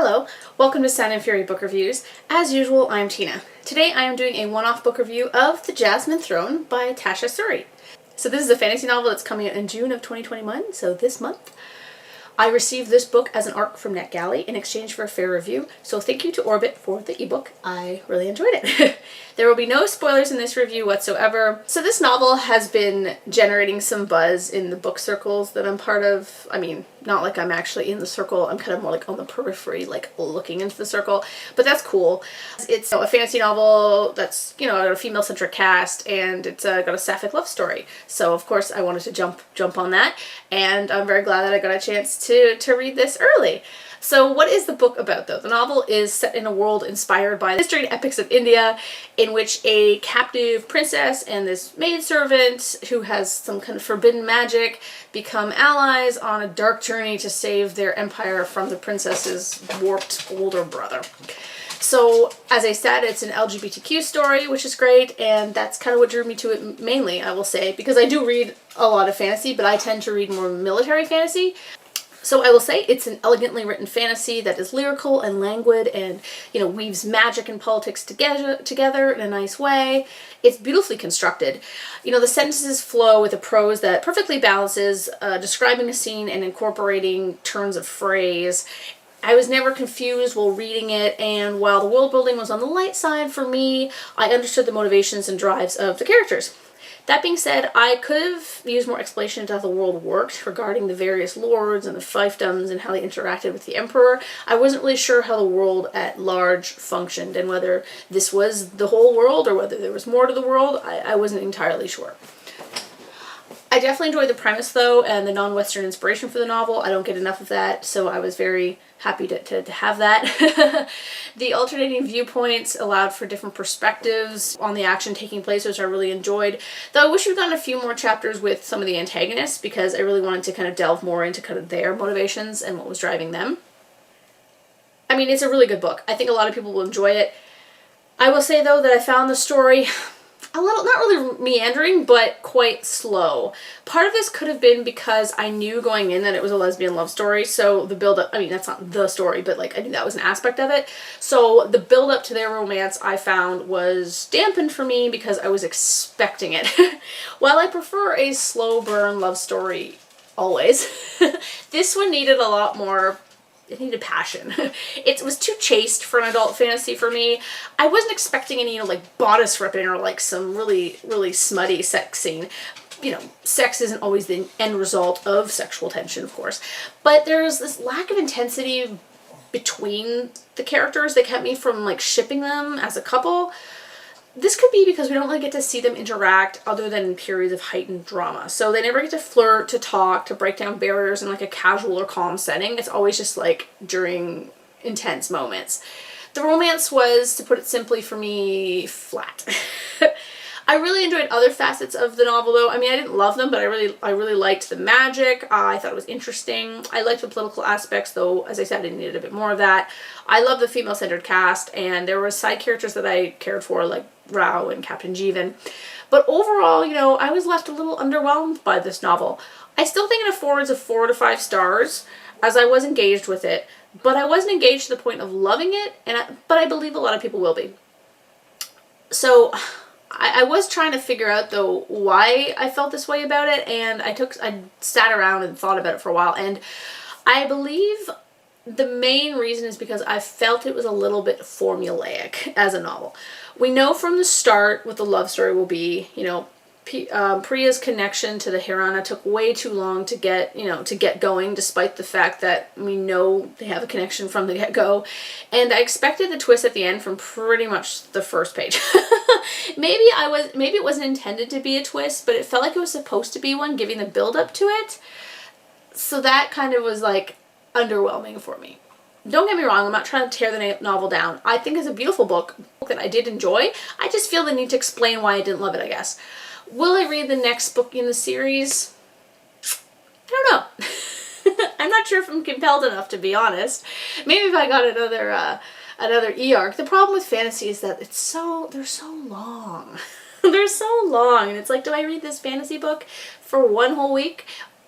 Hello, welcome to Sound and Fury Book Reviews. As usual, I'm Tina. Today I am doing a one-off book review of The Jasmine Throne by Tashi Suri. So this is a fantasy novel that's coming out in June of 2021, so this month. I received this book as an ARC from NetGalley in exchange for a fair review, so thank you to Orbit for the ebook. I really enjoyed it. There will be no spoilers in this review whatsoever. So this novel has been generating some buzz in the book circles that I'm part of. I mean, not like I'm actually in the circle, I'm kind of more like on the periphery, like looking into the circle, but that's cool. It's a fantasy novel that's, got a female-centric cast, and it's got a sapphic love story. So of course I wanted to jump on that, and I'm very glad that I got a chance to read this early. So what is the book about, though? The novel is set in a world inspired by the history and epics of India, in which a captive princess and this maidservant who has some kind of forbidden magic become allies on a dark journey to save their empire from the princess's warped older brother. So, as I said, it's an LGBTQ story, which is great, and that's kind of what drew me to it mainly, I will say, because I do read a lot of fantasy, but I tend to read more military fantasy. So I will say it's an elegantly written fantasy that is lyrical and languid and, weaves magic and politics together in a nice way. It's beautifully constructed. The sentences flow with a prose that perfectly balances describing a scene and incorporating turns of phrase. I was never confused while reading it, and while the world building was on the light side for me, I understood the motivations and drives of the characters. That being said, I could have used more explanation into how the world worked regarding the various lords and the fiefdoms and how they interacted with the emperor. I wasn't really sure how the world at large functioned and whether this was the whole world or whether there was more to the world. I wasn't entirely sure. I definitely enjoyed the premise, though, and the non-Western inspiration for the novel. I don't get enough of that, so I was very happy to have that. The alternating viewpoints allowed for different perspectives on the action taking place, which I really enjoyed. Though I wish we'd gotten a few more chapters with some of the antagonists, because I really wanted to kind of delve more into kind of their motivations and what was driving them. I mean, it's a really good book. I think a lot of people will enjoy it. I will say, though, that I found the story a little, not really meandering, but quite slow. Part of this could have been because I knew going in that it was a lesbian love story, so the build-up, I mean, that's not the story, but I knew that was an aspect of it. So the build-up to their romance, I found, was dampened for me because I was expecting it. While I prefer a slow burn love story always, this one needed a lot more. It needed passion. It was too chaste for an adult fantasy for me. I wasn't expecting any, bodice ripping or, some really, really smutty sex scene. Sex isn't always the end result of sexual tension, of course. But there's this lack of intensity between the characters that kept me from, shipping them as a couple. This could be because we don't really get to see them interact other than in periods of heightened drama. So they never get to flirt, to talk, to break down barriers in a casual or calm setting. It's always just during intense moments. The romance was, to put it simply for me, flat. I really enjoyed other facets of the novel, though. I mean, I didn't love them, but I really liked the magic. I thought it was interesting. I liked the political aspects, though, as I said, I needed a bit more of that. I love the female-centered cast, and there were side characters that I cared for, like Rao and Captain Jeevan. But overall, I was left a little underwhelmed by this novel. I still think it affords a 4 to 5 stars, as I was engaged with it, but I wasn't engaged to the point of loving it, but I believe a lot of people will be. So I was trying to figure out, though, why I felt this way about it, and I sat around and thought about it for a while, and I believe the main reason is because I felt it was a little bit formulaic as a novel. We know from the start what the love story will be. Priya's connection to the Hirana took way too long to get going, despite the fact that we know they have a connection from the get-go. And I expected the twist at the end from pretty much the first page. Maybe it wasn't intended to be a twist, but it felt like it was supposed to be one, giving the build-up to it. So that kind of was underwhelming for me. Don't get me wrong, I'm not trying to tear the novel down. I think it's a beautiful book that I did enjoy. I just feel the need to explain why I didn't love it, I guess. Will I read the next book in the series? I don't know. I'm not sure if I'm compelled enough, to be honest. Maybe if I got another e-arc. The problem with fantasy is that they're so long. They're so long, and it's do I read this fantasy book for one whole week,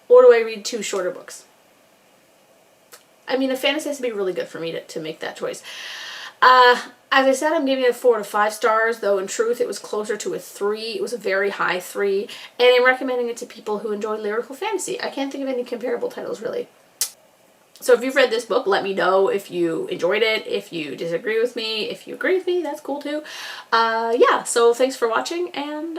or do I read 2 shorter books? I mean, a fantasy has to be really good for me to make that choice. As I said, I'm giving it 4 to 5 stars, though in truth it was closer to a 3. It was a very high 3, and I'm recommending it to people who enjoy lyrical fantasy. I can't think of any comparable titles, really. So if you've read this book, let me know if you enjoyed it, if you disagree with me, if you agree with me, that's cool too. Yeah, so thanks for watching, and